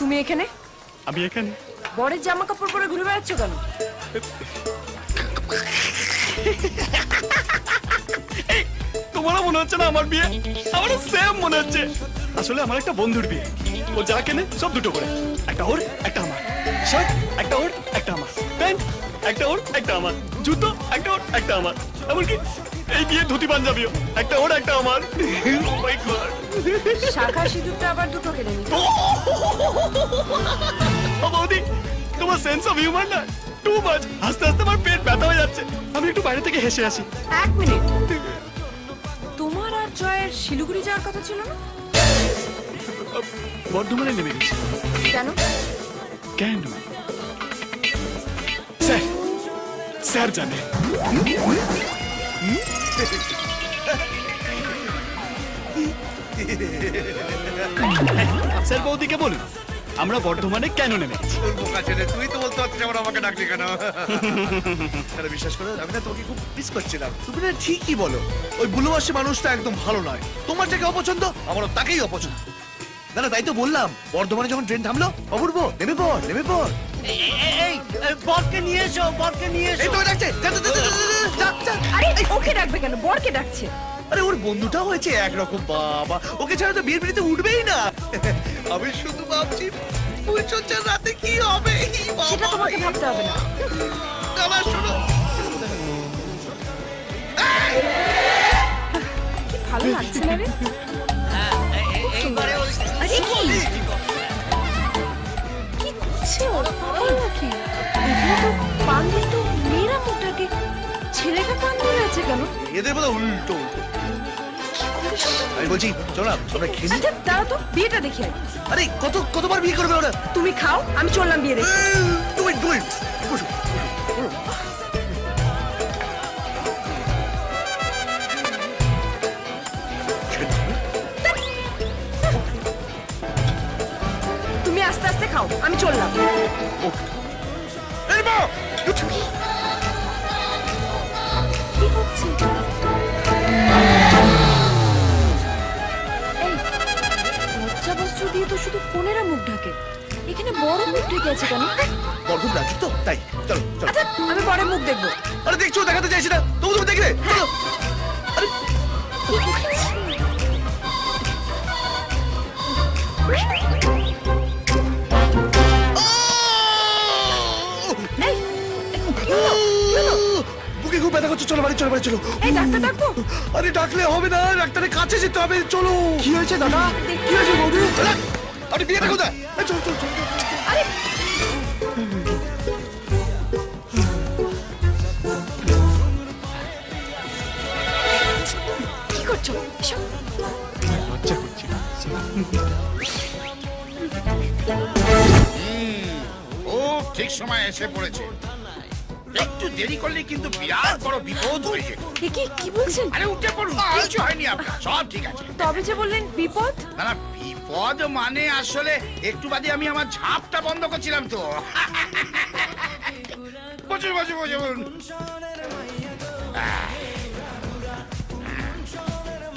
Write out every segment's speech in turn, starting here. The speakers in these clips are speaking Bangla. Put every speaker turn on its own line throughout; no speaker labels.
তুমি এখানে?
আমি এখানে
বরের জামা কাপড় পরে ঘুরে বেড়াচ্ছ কেন?
তোমারও মনে হচ্ছে না আমার বিয়ে? আমারও সেম মনে হচ্ছে। আসলে আমার একটা বন্ধুর বিয়ে, ও যা কেনে সব দুটো করে, একটা ওর একটা আমার, শার্ট একটা ওর একটা আমার, প্যান্ট একটা ওর একটা আমার, জুতো একটা ওর একটা আমার, এমনকি এই বিয়ে ধুতি পাঞ্জাবিও একটা ওর একটা আমার। Oh my God!
শাখা সিঁদুরটা আবার দুটো কিনে নি।
ও বৌদি, তোমার সেন্স অফ হিউমার না টু মাচ। হাসতে হাসতে আমার পেট ব্যথা হয়ে যাচ্ছে, আমি একটু বাইরে থেকে হেসে আসি।
এক মিনিট, তোমার আর জয়ের শিলিগুড়ি যাওয়ার কথা ছিল না?
বর্ধমানে নেমে গেছি।
কেন?
কেন? স্যার, স্যার জানে। স্যার বৌদিকে বলুন আমরা বর্ধমানে কেন নেমে গেছি।
তুই তো বলতে পারছিস আবার আমাকে ডাকলি কেন? আরে বিশ্বাস করো, আমি না তোমাকে খুব মিস করছিলাম। তুমি না ঠিকই বলো, ওই বুলুবাসী মানুষটা একদম ভালো নয়। তোমার যাকে অপছন্দ আমারও তাকেই অপছন্দ। না না, তাই তো বললাম, বর্ধমানে যখন ট্রেন থামলো, অপূর্ব নেমে পড় নেমে পড়।
এই বরকে নিয়ে এসো, বরকে নিয়ে
এই
এসো।
তো ডাকছে, যা, যা, যা, যা, যা, যা, যা।
আরে ওকে ডাকবে কেন? বরকে ডাকছে।
আরে ওর বন্ধুটা হয়েছে একরকম, বাবা ওকে ছাড়া তো বিয়ের পিড়িতে উঠবেই না। আমি শুধু ভাবছি ফুলচর্চার রাতে কি হবে।
সেটা তোমাকে ভাবতে হবে না।
আবার শোনো,
কি ভালো লাগছে না রে?
এইবারে ওর
আরে কি কি করছে ওর? পাগল নাকি? এগুলো তো পান দিয়ে তো মেয়েরা মুখটাকে, ছেলেটা পান ধরে আছে কেন?
এদের বোধহয় উল্টো উল্টো। আমি বলছি চলো না, আমরা খেলি।
আচ্ছা দাঁড়া তো, বিয়েটা দেখি আয়।
আরে কতবার বিয়ে করবে ওরা?
তুমি খাও, আমি চললাম বিয়ে দেখতে।
ডু ইট বসো।
তুমি আস্তে আস্তে খাও, আমি চললাম।
এই মা,
কি হচ্ছে? এই লজ্জা বস্ত্র দিয়ে তো শুধু কোনেরা মুখ ঢাকে, এখানে বড় মুখ ঢেকে আছে কেন?
বরগুম রাজু তো তাই। চলো চলো।
আচ্ছা আমি বড় মুখ দেখবো।
আরে দেখছো, দেখাতে চাইছি না, তবু তুমি দেখলে। চলো। আরে
কি হচ্ছে? এই, কি হলো? কি হলো?
বুকে খুব ব্যথা করছে, চলো বাড়ি চলো বাড়ি চলো।
এই ডাক্তার ডাকবো?
আরে ডাকলে হবে না, ডাক্তারের কাছে যেতে হবে, চলো। কি হয়েছে দাদা? কি হয়েছে বৌদি? আরে বিয়েটা কোথায়? এই, চলো চলো চলো।
আরে কি করছো? এসব
লজ্জা করছি।
ও ঠিক সময় এসে পড়েছে। একটু দেরি করলে কিন্তু বিরাট বড় বিপদ হয়ে যেত।
এ কি বলছেন?
আরে উঠে পড়ুন, কিছু হয়নি আপনার, সব ঠিক আছে।
তবে যে বললেন বিপদ।
না না, বিপদ মানে আসলে একটু বাদে আমি আমার ঝাপটা বন্ধ করছিলাম তো। বসুন বসুন বসুন।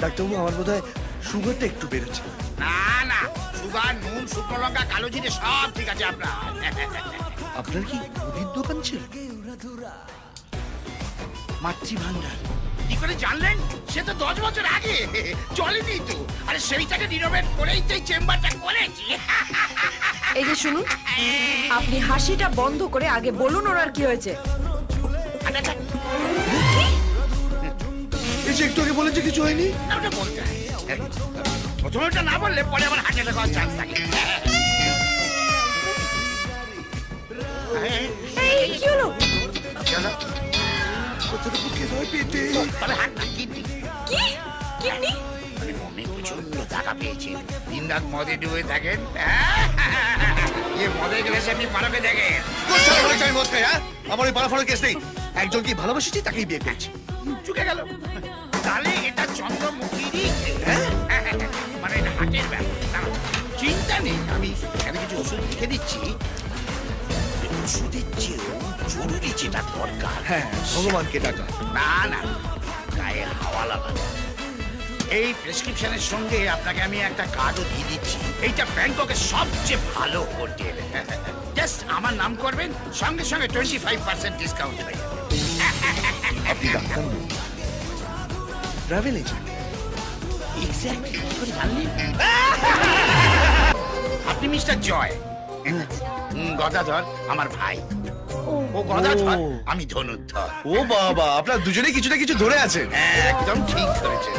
ডাক্তারবাবু, আমার বোধ হয় সুগারটা একটু বেড়েছে।
না না, সুগার, নুন, শুকনো লঙ্কা, কালো জিরে সব ঠিক আছে আপনার।
আপনার কি মুদির দোকান ছিল?
মাতৃ ভান্ডার কি করে জানলেন? সে তো 10 বছর আগে চলেনি তো। আরে সেইটাকে রিনোভেট করেই তো এই চেম্বারটা করেছি।
এই যে শুনুন, আপনি হাসিটা বন্ধ করে আগে বলুন ওনার কি হয়েছে।
আচ্ছা, আচ্ছা,
এই যে একটু আগে বলেছে কিছু হয়নি।
না, ওটা বলতে হয়। প্রথমে ওটা না বললে পরে আবার হার্ট অ্যাটাক হওয়ার চান্স থাকে।
এই কি হলো?
চলো,
কথাটা বুকে নয়, পেটে।
তবে হার্ট না, কিডনি।
কি কিডনি?
মানে মনে প্রচন্ড টাকা পেয়েছে, দিন রাত মদে ডুবে থাকেন। মদে গেলে সে আপনি পারকে দেখেন।
কোথা থেকে বলেছে আমি মদ খাই? হ্যাঁ, আমার ওই পাড়া ফাড়া কেস নেই। একজনকে ভালোবাসিছি, তাকেই বিয়ে করেছি।
চুকে গেল। তাহলে এটা চন্দ্রমুখীরই মানে এটা হাটের ব্যাপার। চিন্তা নেই, আমি এখানে কিছু ওষুধ লিখে দিচ্ছি। ওষুধের চেয়েও জরুরি যেটা দরকার,
হ্যাঁ, ভগবানকে ডাকা।
না না, গায়ে হাওয়া লাগানো। এই প্রেসক্রিপশনের সঙ্গে আপনাকে আমি একটা কার্ডও দিয়ে দিচ্ছি। এইটা ব্যাংককের সবচেয়ে ভালো হোটেল। জাস্ট আমার নাম করবেন, সঙ্গে সঙ্গে 25% ডিসকাউন্ট হয়ে যাবে।
আপনি ডাক্তার ট্রাভেল এজেন্ট?
এক্স্যাক্টলি, কি করে জানলেন? আপনি মিস্টার জয়, গদাধর আমার ভাই। ও গদাধর, আমি ধনুর্ধর।
ও বাবা, আপনার দুজনেই কিছু না কিছু ধরে আছেন।
হ্যাঁ, একদম ঠিক ধরেছেন।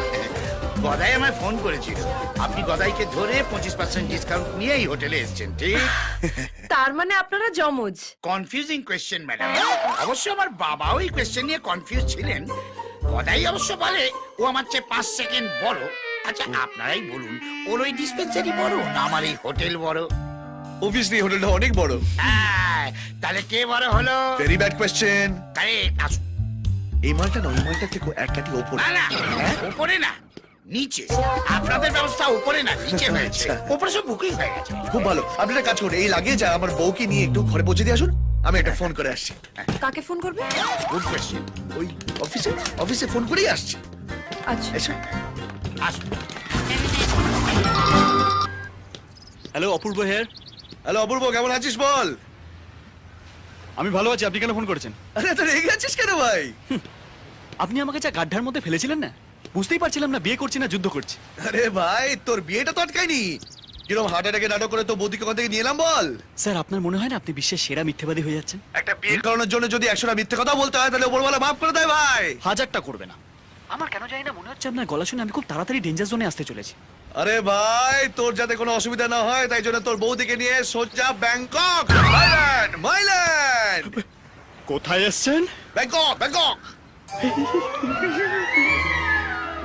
গদাই আমায় ফোন করেছিল, আপনি গদাইকে ধরে 25% ডিসকাউন্ট নিয়ে এই হোটেলে এসেছেন, ঠিক?
তার মানে আপনারা জমজ।
Confusing question madam. অবশ্য আমার বাবাও এই কোয়েশ্চেন নিয়ে কনফিউজ ছিলেন। গদাই অবশ্য বলে ও আমার চেয়ে 5 সেকেন্ড বড়। আচ্ছা আপনারাই বলুন, ওর ওই ডিসপেন্সারি বড় না আমার এই হোটেল বড়?
অবভিয়াসলি হোটেলটা অনেক বড়।
হ্যাঁ, তাহলে কে বড় হলো?
Very bad question.
কারেক্ট, আসুন।
এই মালটা না ওই মালটা থেকে এক কাটি ওপরে।
না না, উপরে না, নিচে। আপনাদের ব্যবস্থা উপরে না, নিচে হয়েছে।
আচ্ছা।
উপরে সব বুকিং হয়ে গেছে।
খুব ভালো, আপনি একটা কাজ করুন, এই লাগিয়ে যা আমার বউকে নিয়ে একটু ঘরে পৌঁছে দিয়ে আসুন, আমি একটা ফোন করে আসছি।
কাকে ফোন করবে?
Good question.
ওই অফিসে ফোন করেই আসছি।
আচ্ছা,
এসো।
আসুন।
হ্যালো, অপূর্ব হেয়ার।
হ্যালো অপূর্ব, কেমন আছিস বল?
আমি ভালো আছি, আপনি কেন ফোন করেছেন?
আরে তো রেগে আছিস কেন ভাই?
আপনি আমাকে যা গাড্ডার মধ্যে ফেলেছিলেন না, বুঝতেই পারছিলাম না বিয়ে করছি না যুদ্ধ করছি।
আরে ভাই, তোর বিয়েটা তো আটকায়নি। কিরকম হার্ট অ্যাটাকে নাটক করে তো বৌদিকে কোথা থেকে নিয়ে এলাম বল?
স্যার, আপনার মনে হয় না আপনি বিশ্বের সেরা মিথ্যেবাদী হয়ে যাচ্ছেন?
একটা বিয়ে করানোর জন্য যদি 100টা মিথ্যে কথা বলতে হয়, তাহলে ওপরওয়ালা মাফ করে দেয় ভাই।
হাজারটা করবে না। আমার কেন জানি না মনে হচ্ছে আপনার গলা শুনে আমি খুব তাড়াতাড়ি ডেঞ্জার জোনে আসতে চলেছি।
আরে ভাই, তোর যাতে কোনো অসুবিধা না হয় তাই জন্য তোর বৌদিকে নিয়ে সোজা ব্যাংকক। মাইল্যান্ড
কোথায় এসছেন?
ব্যাংকক।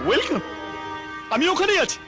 ওয়েলকাম, আমি ওখানেই আছি।